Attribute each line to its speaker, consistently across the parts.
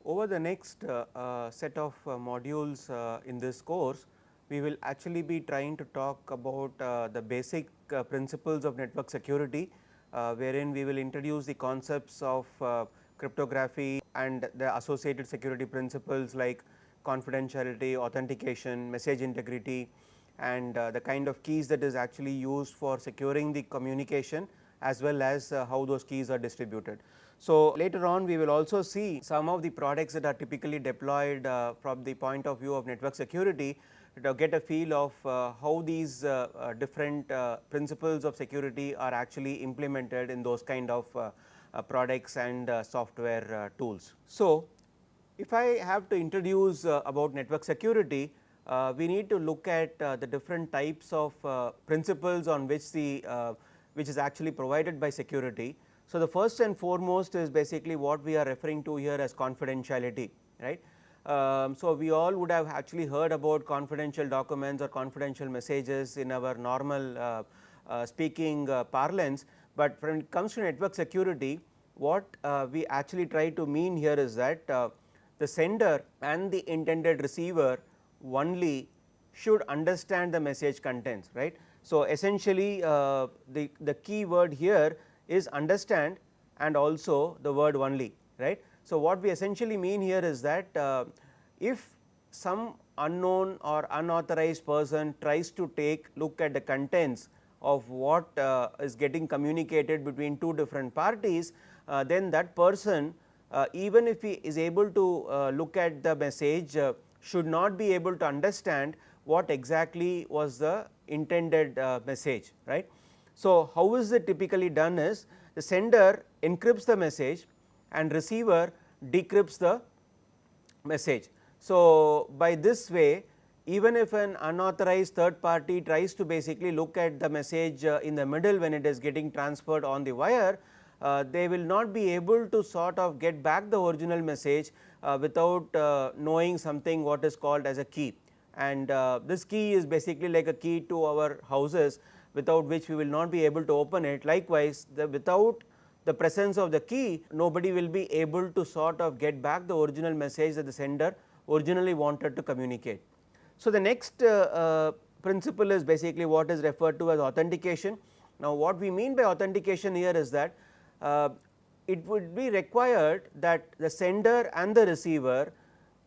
Speaker 1: Over the next set of modules in this course, we will actually be trying to talk about the basic principles of network security, wherein we will introduce the concepts of cryptography and the associated security principles like confidentiality, authentication, message integrity, and the kind of keys that is actually used for securing the communication, as well as how those keys are distributed. So, later on we will also see some of the products that are typically deployed from the point of view of network security to get a feel of how these different principles of security are actually implemented in those kind of products and software tools. So, if I have to introduce about network security, we need to look at the different types of principles on which the which is actually provided by security. So, the first and foremost is basically what we are referring to here as confidentiality, right. So, we all would have actually heard about confidential documents or confidential messages in our normal speaking parlance, but when it comes to network security, what we actually try to mean here is that the sender and the intended receiver only should understand the message contents, right. So, essentially the key word here is understand and also the word only, right. So, what we essentially mean here is that if some unknown or unauthorized person tries to take look at the contents of what is getting communicated between two different parties, then that person even if he is able to look at the message should not be able to understand what exactly was the intended message, right. So, how is it typically done is the sender encrypts the message and receiver decrypts the message. So, by this way, even if an unauthorized third party tries to basically look at the message in the middle when it is getting transferred on the wire, they will not be able to sort of get back the original message without knowing something what is called as a key, and this key is basically like a key to our houses, without which we will not be able to open it. Likewise, without the presence of the key, nobody will be able to sort of get back the original message that the sender originally wanted to communicate. So, the next principle is basically what is referred to as authentication. Now, what we mean by authentication here is that it would be required that the sender and the receiver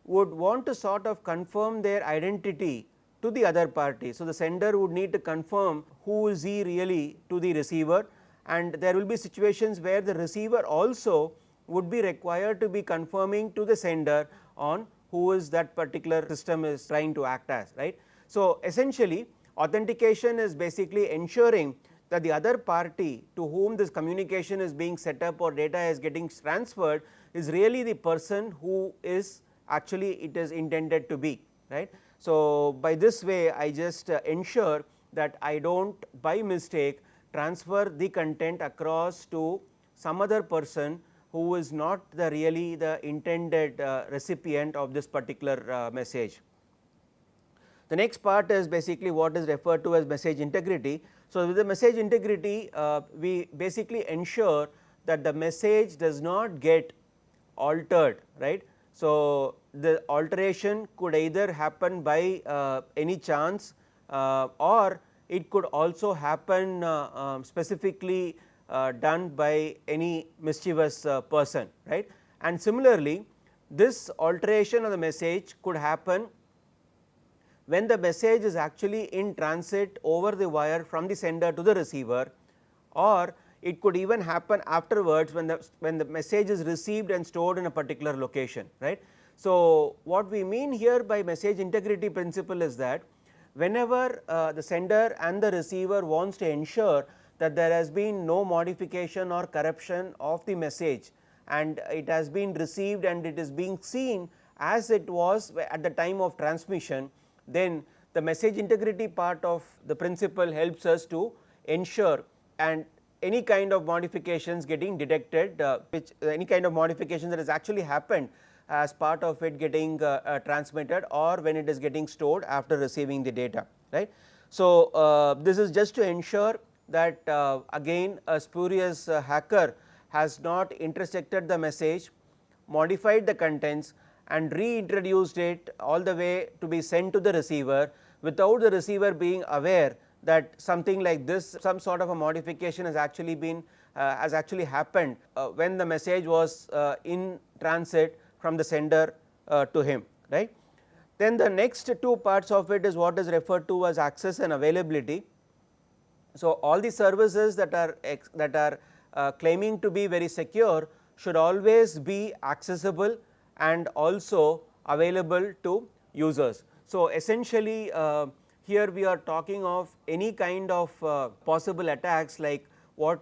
Speaker 1: would want to sort of confirm their identity to the other party. So, the sender would need to confirm who is he really to the receiver, and there will be situations where the receiver also would be required to be confirming to the sender on who is that particular system is trying to act as, right. So, essentially authentication is basically ensuring that the other party to whom this communication is being set up or data is getting transferred is really the person who is actually it is intended to be, right. So, by this way I just ensure that I do not by mistake transfer the content across to some other person who is not the really the intended recipient of this particular message. The next part is basically what is referred to as message integrity. So, with the message integrity we basically ensure that the message does not get altered, right. So, the alteration could either happen by any chance or it could also happen specifically done by any mischievous person, right. And similarly, this alteration of the message could happen when the message is actually in transit over the wire from the sender to the receiver, or it could even happen afterwards when the message is received and stored in a particular location, right. So, what we mean here by message integrity principle is that whenever the sender and the receiver wants to ensure that there has been no modification or corruption of the message and it has been received and it is being seen as it was at the time of transmission, then the message integrity part of the principle helps us to ensure and any kind of modifications getting detected, which any kind of modification that has actually happened as part of it getting transmitted or when it is getting stored after receiving the data, right. So, this is just to ensure that again a spurious hacker has not intersected the message modified the contents and reintroduced it all the way to be sent to the receiver without the receiver being aware that something like this, some sort of a modification has actually been has actually happened when the message was in transit from the sender to him, right. Then the next two parts of it is what is referred to as access and availability. So, all the services that are claiming to be very secure should always be accessible and also available to users. So, essentially here we are talking of any kind of possible attacks like what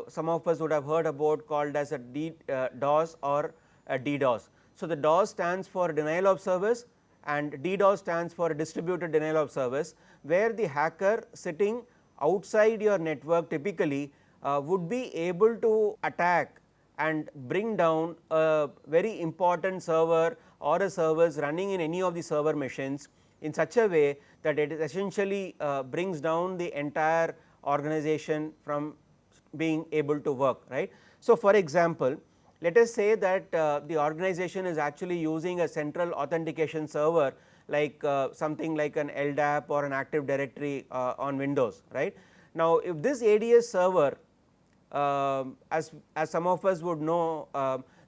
Speaker 1: some of us would have heard about called as a DOS or a DDoS. So, the DOS stands for denial of service and DDoS stands for distributed denial of service, where the hacker sitting outside your network typically would be able to attack and bring down a very important server or a service running in any of the server machines in such a way that it essentially brings down the entire organization from being able to work, right. So, for example, let us say that the organization is actually using a central authentication server like something like an LDAP or an Active Directory on Windows, right. Now, if this ADS server as some of us would know,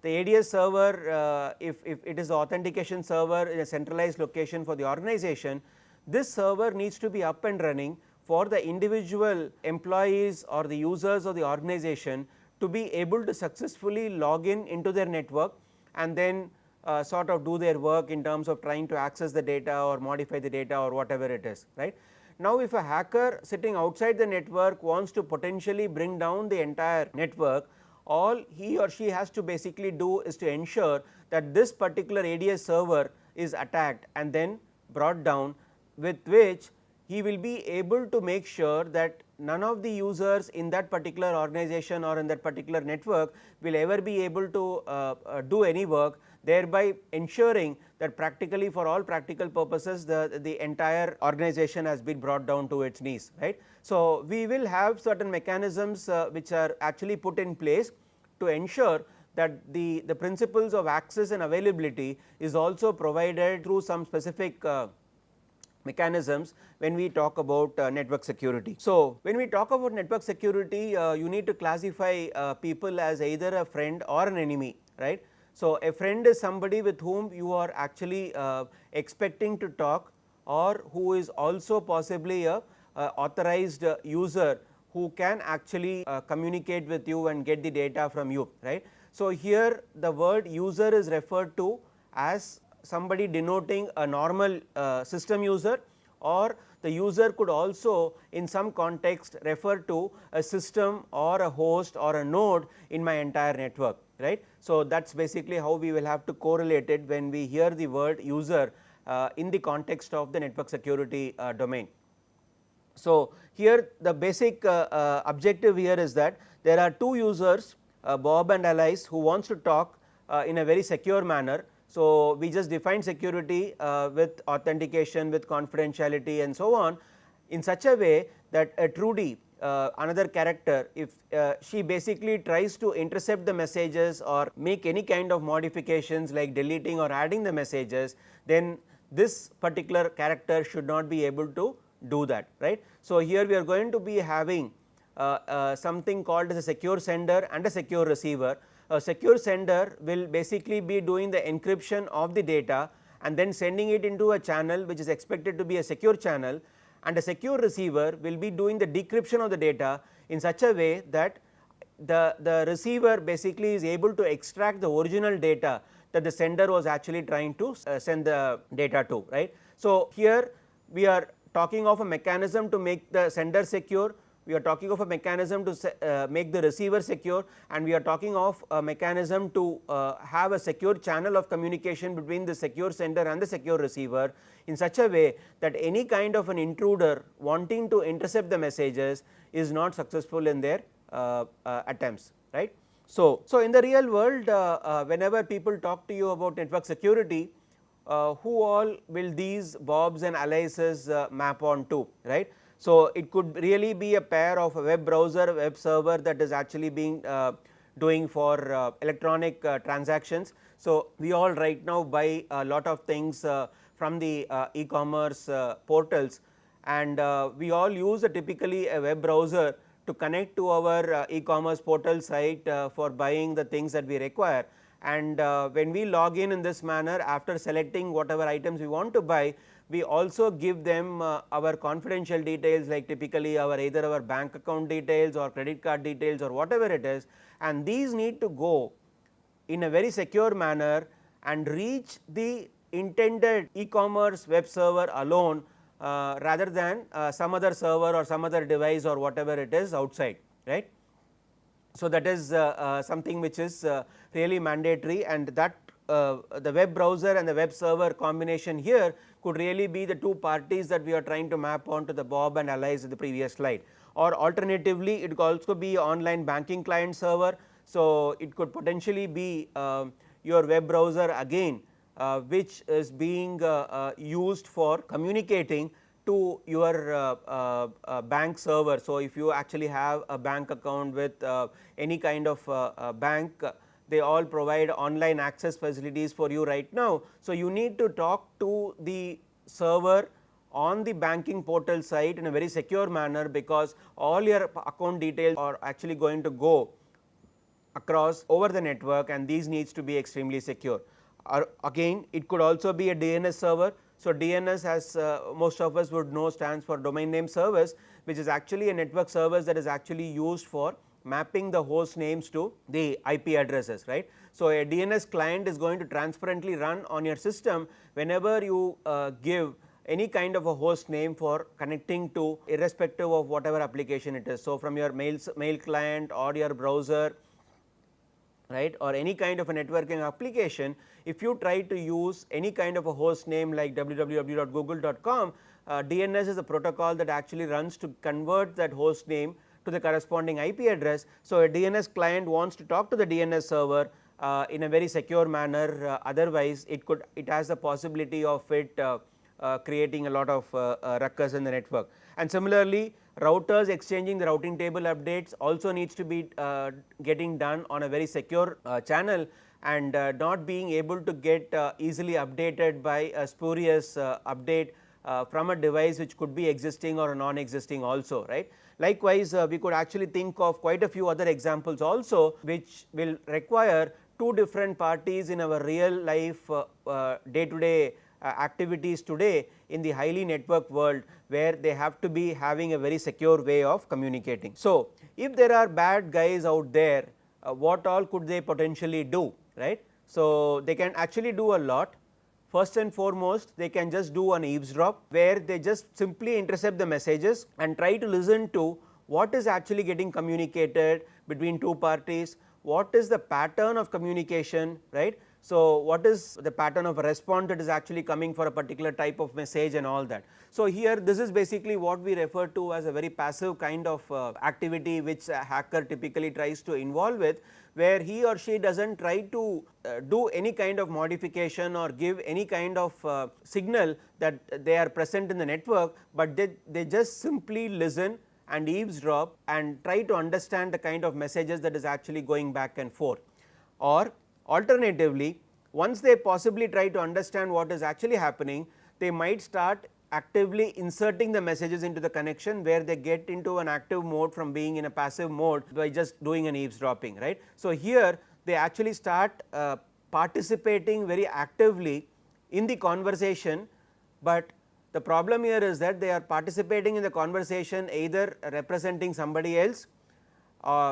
Speaker 1: the ADS server if it is the authentication server in a centralized location for the organization, this server needs to be up and running for the individual employees or the users of the organization to be able to successfully log in into their network and then sort of do their work in terms of trying to access the data or modify the data or whatever it is, right. Now, if a hacker sitting outside the network wants to potentially bring down the entire network, all he or she has to basically do is to ensure that this particular ADS server is attacked and then brought down, with which he will be able to make sure that none of the users in that particular organization or in that particular network will ever be able to do any work, thereby ensuring that practically for all practical purposes the entire organization has been brought down to its knees, right. So, we will have certain mechanisms which are actually put in place to ensure that the principles of access and availability is also provided through some specific mechanisms when we talk about network security. So, when we talk about network security, you need to classify people as either a friend or an enemy, right. So, a friend is somebody with whom you are actually expecting to talk, or who is also possibly a authorized user who can actually communicate with you and get the data from you, right. So, here the word user is referred to as somebody denoting a normal system user, or the user could also in some context refer to a system or a host or a node in my entire network, right. So, that is basically how we will have to correlate it when we hear the word user in the context of the network security domain. So, here the basic objective here is that there are two users Bob and Alice who wants to talk in a very secure manner. So, we just define security with authentication, with confidentiality and so on, in such a way that a Trudy another character, if she basically tries to intercept the messages or make any kind of modifications like deleting or adding the messages, then this particular character should not be able to do that, right. So, here we are going to be having something called as a secure sender and a secure receiver. A secure sender will basically be doing the encryption of the data and then sending it into a channel which is expected to be a secure channel, and a secure receiver will be doing the decryption of the data in such a way that the receiver basically is able to extract the original data that the sender was actually trying to send the data to, right. So, here we are talking of a mechanism to make the sender secure, we are talking of a mechanism to make the receiver secure, and we are talking of a mechanism to have a secure channel of communication between the secure sender and the secure receiver in such a way that any kind of an intruder wanting to intercept the messages is not successful in their attempts, right. So, in the real world whenever people talk to you about network security, who all will these Bobs and Alices map on to, right. So, it could really be a pair of a web browser, web server that is actually being doing for electronic transactions. So, we all right now buy a lot of things from the e-commerce portals, and we all use typically a web browser to connect to our e-commerce portal site for buying the things that we require. And when we log in this manner, after selecting whatever items we want to buy, we also give them our confidential details, like typically either our bank account details or credit card details or whatever it is, and these need to go in a very secure manner and reach the intended e-commerce web server alone, rather than some other server or some other device or whatever it is outside, right. So, that is something which is really mandatory, and that the web browser and the web server combination here could really be the two parties that we are trying to map onto the Bob and Alice in the previous slide. Or alternatively, it could also be online banking client server. So, it could potentially be your web browser again, which is being used for communicating to your bank server. So, if you actually have a bank account with any kind of bank, they all provide online access facilities for you right now. So, you need to talk to the server on the banking portal site in a very secure manner, because all your account details are actually going to go across over the network, and these needs to be extremely secure. Again, it could also be a DNS server. So, DNS, as most of us would know, stands for domain name service, which is actually a network service that is actually used for mapping the host names to the IP addresses, right. So, a DNS client is going to transparently run on your system whenever you give any kind of a host name for connecting to, irrespective of whatever application it is. So, from your mail client or your browser, right, or any kind of a networking application, if you try to use any kind of a host name like www.google.com, DNS is a protocol that actually runs to convert that host name to the corresponding IP address. So, a DNS client wants to talk to the DNS server in a very secure manner, otherwise it has the possibility of it creating a lot of ruckus in the network. And similarly, routers exchanging the routing table updates also needs to be getting done on a very secure channel, and not being able to get easily updated by a spurious update from a device which could be existing or non-existing also, right. Likewise, we could actually think of quite a few other examples also, which will require two different parties in our real life day to day activities today in the highly networked world, where they have to be having a very secure way of communicating. So, if there are bad guys out there, what all could they potentially do, right. So, they can actually do a lot. First and foremost, they can just do an eavesdrop, where they just simply intercept the messages and try to listen to what is actually getting communicated between two parties, what is the pattern of communication, right. So, what is the pattern of a response that is actually coming for a particular type of message and all that. So, here this is basically what we refer to as a very passive kind of activity, which a hacker typically tries to involve with, where he or she does not try to do any kind of modification or give any kind of signal that they are present in the network, but they just simply listen and eavesdrop and try to understand the kind of messages that is actually going back and forth. Or alternatively, once they possibly try to understand what is actually happening, they might start actively inserting the messages into the connection, where they get into an active mode from being in a passive mode by just doing an eavesdropping, right. So, here they actually start participating very actively in the conversation, but the problem here is that they are participating in the conversation either representing somebody else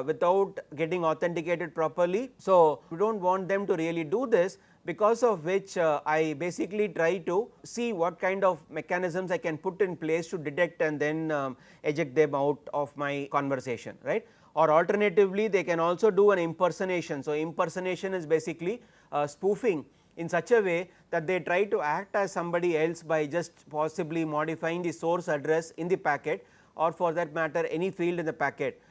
Speaker 1: without getting authenticated properly. So, we do not want them to really do this, because of which I basically try to see what kind of mechanisms I can put in place to detect and then eject them out of my conversation, right. Or alternatively, they can also do an impersonation. So, impersonation is basically spoofing in such a way that they try to act as somebody else by just possibly modifying the source address in the packet, or for that matter any field in the packet.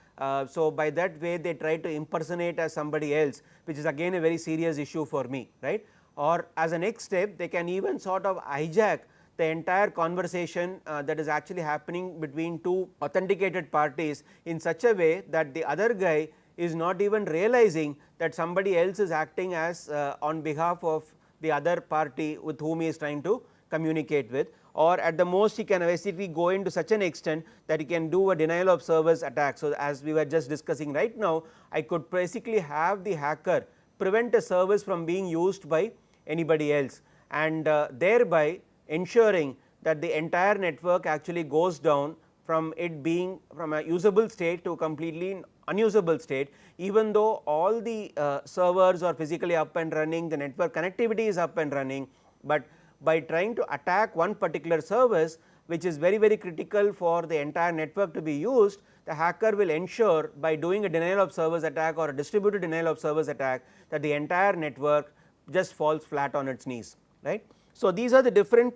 Speaker 1: So, by that way they try to impersonate as somebody else, which is again a very serious issue for me, right. Or as a next step, they can even sort of hijack the entire conversation that is actually happening between two authenticated parties in such a way that the other guy is not even realizing that somebody else is acting as on behalf of the other party with whom he is trying to communicate with, or at the most he can basically go into such an extent that he can do a denial of service attack. So, as we were just discussing right now, I could basically have the hacker prevent a service from being used by anybody else, and thereby ensuring that the entire network actually goes down from it being from a usable state to a completely unusable state, even though all the servers are physically up and running, the network connectivity is up and running, but by trying to attack one particular service which is very critical for the entire network to be used, the hacker will ensure by doing a denial of service attack or a distributed denial of service attack that the entire network just falls flat on its knees, right. So, these are the different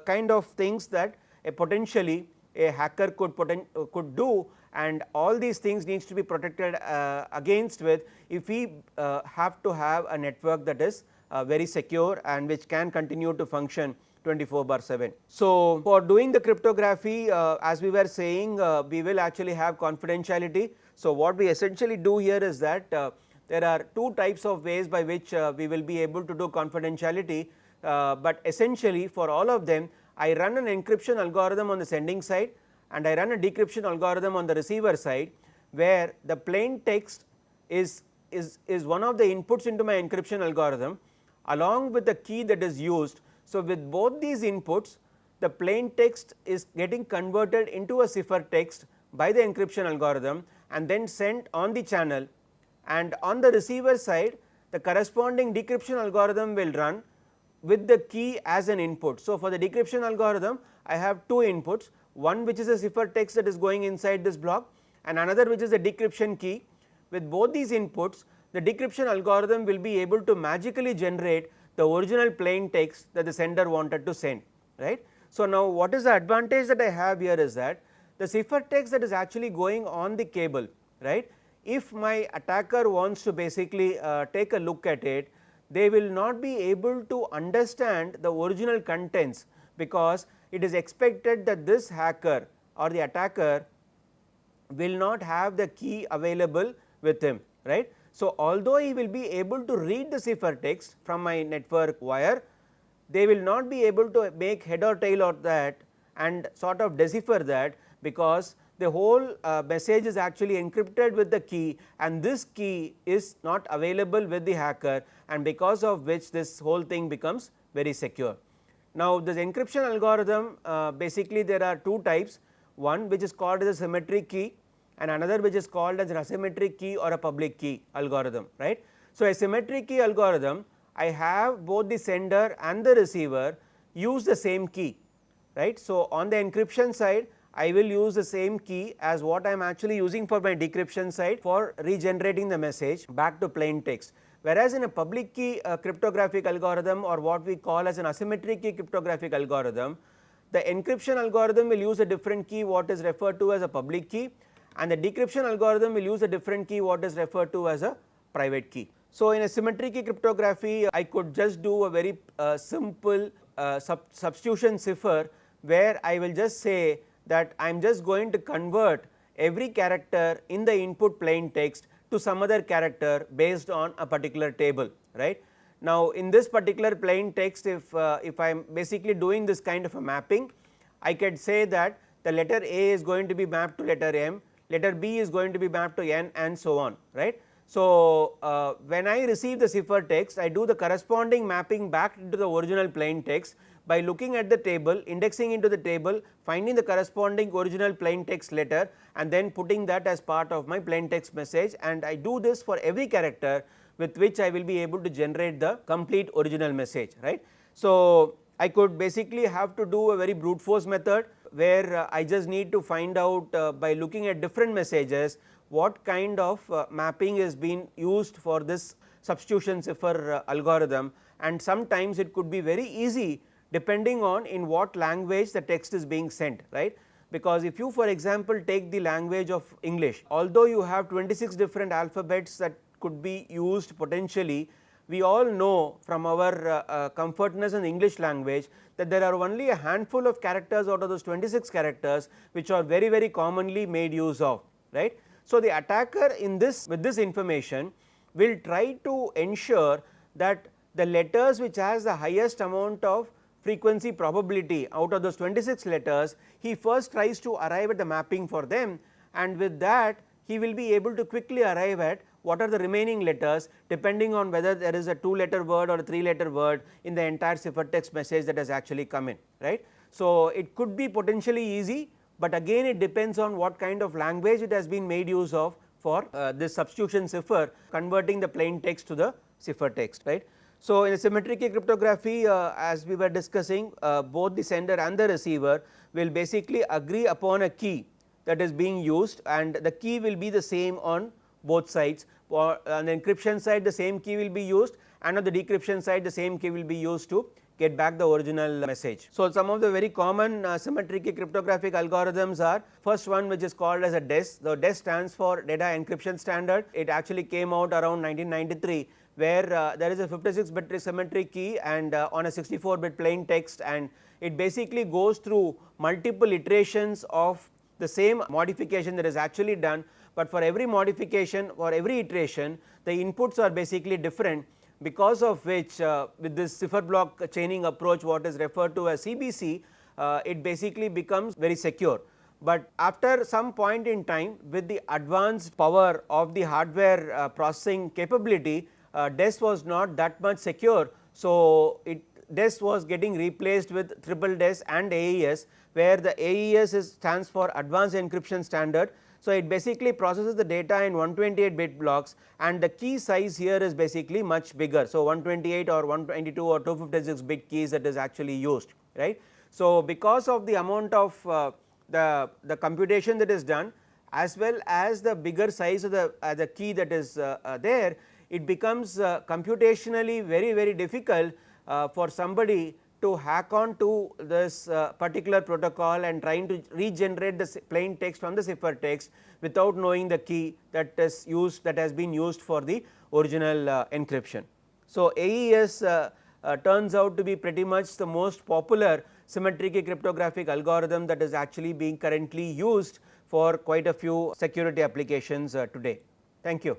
Speaker 1: kind of things that potentially a hacker could do, and all these things needs to be protected against with if we have to have a network that is very secure and which can continue to function 24/7. So, for doing the cryptography, as we were saying, we will actually have confidentiality. So, what we essentially do here is that there are two types of ways by which we will be able to do confidentiality, but essentially for all of them I run an encryption algorithm on the sending side and I run a decryption algorithm on the receiver side, where the plain text is one of the inputs into my encryption algorithm along with the key that is used. So, with both these inputs, the plain text is getting converted into a ciphertext by the encryption algorithm and then sent on the channel, and on the receiver side the corresponding decryption algorithm will run with the key as an input. So, for the decryption algorithm I have two inputs, one which is a ciphertext that is going inside this block and another which is a decryption key. With both these inputs, the decryption algorithm will be able to magically generate the original plain text that the sender wanted to send, right. So, now what is the advantage that I have here is that the ciphertext that is actually going on the cable, right, if my attacker wants to basically take a look at it, they will not be able to understand the original contents, because it is expected that this hacker or the attacker will not have the key available with him, right. So, although he will be able to read the ciphertext from my network wire, they will not be able to make head or tail of that and sort of decipher that, because the whole message is actually encrypted with the key and this key is not available with the hacker, and because of which this whole thing becomes very secure. Now, this encryption algorithm basically there are two types, one which is called as a symmetric key and another which is called as an asymmetric key or a public key algorithm, right. So, a symmetric key algorithm, I have both the sender and the receiver use the same key, right. So, on the encryption side I will use the same key as what I am actually using for my decryption side for regenerating the message back to plain text, whereas in a public key cryptographic algorithm or what we call as an asymmetric key cryptographic algorithm, the encryption algorithm will use a different key what is referred to as a public key, and the decryption algorithm will use a different key what is referred to as a private key. So, in a symmetric key cryptography I could just do a very simple substitution cipher, where I will just say that I am just going to convert every character in the input plain text to some other character based on a particular table, right. Now, in this particular plain text, if I am basically doing this kind of a mapping, I can say that the letter A is going to be mapped to letter M, letter B is going to be mapped to N, and so on, right. So, when I receive the ciphertext, I do the corresponding mapping back into the original plain text by looking at the table, indexing into the table, finding the corresponding original plain text letter and then putting that as part of my plain text message, and I do this for every character with which I will be able to generate the complete original message, right. So, I could basically have to do a very brute force method, where I just need to find out by looking at different messages what kind of mapping is being used for this substitution cipher algorithm, and sometimes it could be very easy depending on in what language the text is being sent, right. Because if you for example take the language of English, although you have 26 different alphabets that could be used potentially, we all know from our comfortness in the English language that there are only a handful of characters out of those 26 characters which are very commonly made use of, right. So, the attacker in this with this information will try to ensure that the letters which has the highest amount of frequency probability out of those 26 letters, he first tries to arrive at the mapping for them, and with that he will be able to quickly arrive at what are the remaining letters depending on whether there is a 2-letter word or a 3-letter word in the entire ciphertext message that has actually come in, right. So, it could be potentially easy, but again it depends on what kind of language it has been made use of for this substitution cipher converting the plain text to the ciphertext, right. So, in symmetric key cryptography, as we were discussing, both the sender and the receiver will basically agree upon a key that is being used, and the key will be the same on both sides. For on the encryption side the same key will be used, and on the decryption side the same key will be used to get back the original message. So, some of the very common symmetric key cryptographic algorithms are, first one which is called as a DES. The DES stands for Data Encryption Standard. It actually came out around 1993, where there is a 56-bit symmetric key and on a 64-bit plain text, and it basically goes through multiple iterations of the same modification that is actually done, but for every modification, for every iteration, the inputs are basically different, because of which with this cipher block chaining approach, what is referred to as CBC, it basically becomes very secure. But after some point in time, with the advanced power of the hardware processing capability, DES was not that much secure. So, DES was getting replaced with triple DES and AES, where the AES stands for Advanced Encryption Standard. So, it basically processes the data in 128-bit blocks, and the key size here is basically much bigger. So, 128 or 122 or 256-bit keys that is actually used, right. So, because of the amount of the computation that is done, as well as the bigger size of the key that is there, it becomes computationally very difficult for somebody to hack on to this particular protocol and trying to regenerate the plain text from the ciphertext without knowing the key that is used, that has been used for the original encryption. So, AES turns out to be pretty much the most popular symmetric key cryptographic algorithm that is actually being currently used for quite a few security applications today. Thank you.